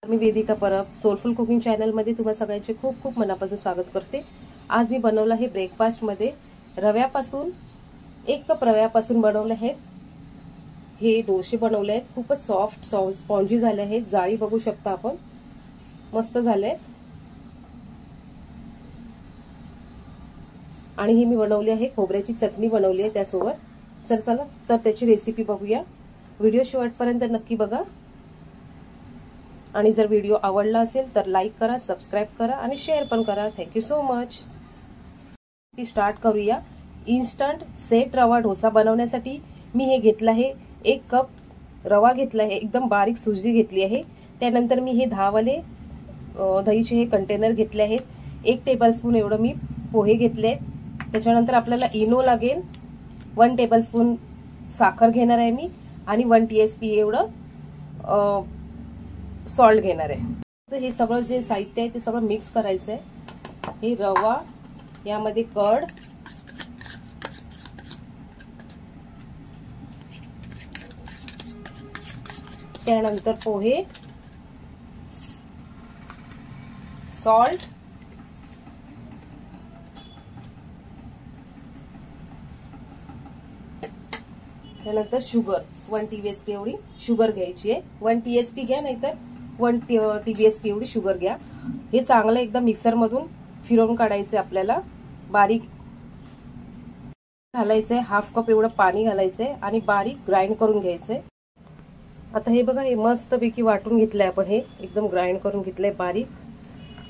मी Vedika Parab soulful cooking channel मध्ये तुम्हा सगळ्यांचे खूप खूप मनापासून स्वागत करते। आज मी बनवलं आहे ब्रेकफास्ट मध्ये रव्यापासून 1 कप रव्यापासून बनवले आहेत हे डोसे बनवले आहेत। खूपच सॉफ्ट स्पॉन्जी झाले आहेत। जाळी बघू शकता आपण, मस्त झाले। आणि ही मी बनवली आहे खोबऱ्याची चटणी बनवली आहे त्यासोबत। चला तर त्याची रेसिपी बघूया। व्हिडिओ शेवटपर्यंत नक्की बघा आणि जर व्हिडिओ आवडला असेल तर लाईक करा, सबस्क्राइब करा आणि शेअर पण करा। Thank you so much. स्टार्ट करूया। इन्स्टंट सेट रवा डोसा बनवण्यासाठी मी हे घेतला आहे 1 कप रवा घेतला आहे, एकदम बारीक सुजी घेतली आहे। त्यानंतर मी हे 10 वाले दहीचे हे कंटेनर घेतले आहेत। 1 टेबलस्पून एवढं मी पोहे घेतले। त्याच्यानंतर आपल्याला इनो लागेल, 1 टेबलस्पून साखर घेणार आहे मी आणि 1 TSP एवढं सॉल्ट घेणार आहे। हे सगळं जे साहित्य आहे ते सगळं मिक्स करायचं आहे। हे रवा, यामध्ये कर्ड, त्यानंतर पोहे, सॉल्ट, त्यानंतर शुगर 1 TSP एवढी शुगर घ्यायची आहे। 1 TSP घ्या, नाहीतर 1 TSP एवढी शुगर घ्या। हे चांगलं एकदम मिक्सर मधून फिरवून काढायचं आपल्याला, बारीक घालायचंय। 1/2 कप एवढं पाणी घालायचंय आणि बारीक ग्राइंड करून घ्यायचंय। आता हे बघा, हे मस्त पैकी वाटून घेतलंय आपण, हे एकदम ग्राइंड करून घेतलंय बारीक।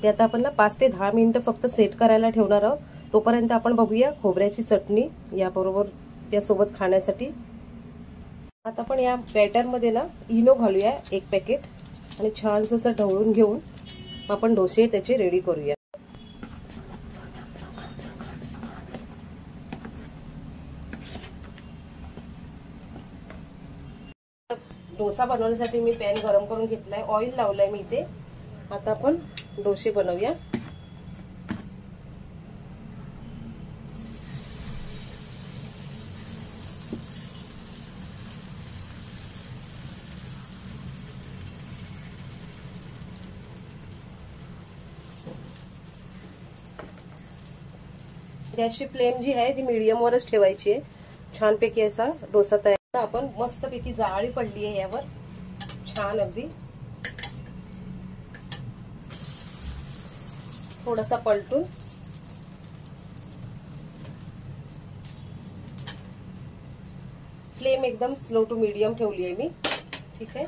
ते आता आपण ना 5 ते 10 मिनिटं फक्त सेट करायला ठेवणार आहोत। तोपर्यंत आपण बघूया खोबऱ्याची चटणी याबरोबर यासोबत खाण्यासाठी। आता आपण या बॅटर मध्ये ना इनो घालूया 1 पॅकेट आणि छानसं असं ढवळून घेऊन आपण डोसे त्याचे रेडी करूया। डोसा बनवण्यासाठी मी पॅन गरम करून घेतलाय, ऑइल लावलंय मी इथे। आता आपण डोसे बनवूया। गॅसची फ्लेम जी आहे ती मीडियम वरच ठेवायची आहे। छानपैकी असा डोसा तयार। आपण मस्तपैकी जाळी पडली आहे यावर, छान अगदी। थोडासा पलटून फ्लेम एकदम स्लो टू मीडियम ठेवली आहे मी, ठीक आहे।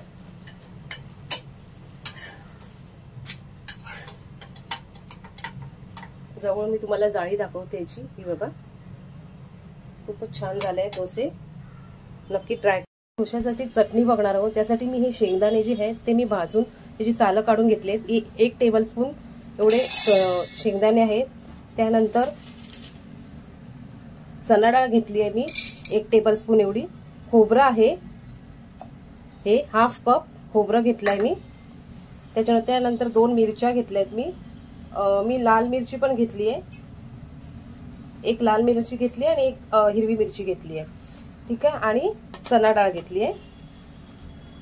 जवळ मी तुम्हाला जाळी दाखवते याची, ही बघा खूपच छान झालंय डोसे, नक्की ट्राय। डोशासाठी चटणी बघणार आहोत, त्यासाठी मी हे शेंगदाणे जे आहेत ते मी भाजून त्याची सालं काढून घेतलेत। 1 टेबलस्पून एवढे शेंगदाणे आहेत। त्यानंतर चणा डाळ घेतली आहे मी 1 टेबलस्पून एवढी। खोबरं आहे, हे 1/2 कप खोबरं घेतलंय मी। त्यानंतर 2 मिरच्या घेतल्यात मी लाल मिरची पण घेतली आहे, 1 लाल मिरची घेतली आणि 1 हिरवी मिरची घेतली आहे, ठीक आहे। आणि चणा डाळ घेतली आहे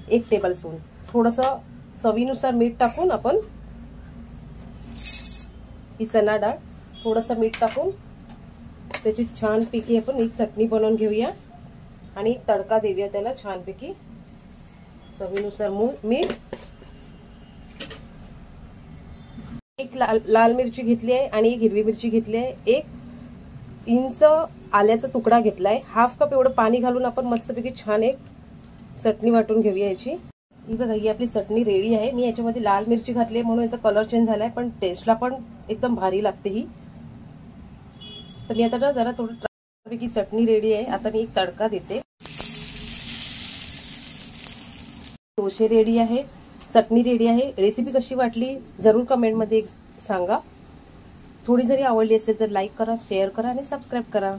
1 टेबलस्पून। थोडंसं चवीनुसार मीठ टाकून आपण ही चणा डाळ, थोडंसं मीठ टाकून त्याची छानपैकी आपण एक चटणी बनवून घेऊया आणि एक तडका देऊया त्याला छानपैकी। चवीनुसार मीठ, 1 लाल मिरची घेतली आहे आणि 1 हिरवी मिरची घेतली आहे। 1 इंच आल्याचा तुकडा घेतलाय। 1/2 कप एवढं पाणी घालून आपण मस्तपैकी छान एक चटणी वाटून घेऊया याची। ही बघा, ही आपली चटणी रेडी आहे। मी याच्यामध्ये लाल मिरची घातली म्हणून याचा कलर चेंज झालाय, पण टेस्टला पण एकदम भारी लागते ही। तर मी आता ना जरा थोडं पैकी चटणी रेडी आहे। आता मी एक तडका देते। डोसे रेडी आहे, चटणी रेडी आहे। रेसिपी कशी वाटली जरूर कमेंट मध्ये सांगा। थोडी जरी आवडली असेल तर लाईक करा, शेअर करा आणि सबस्क्राइब करा।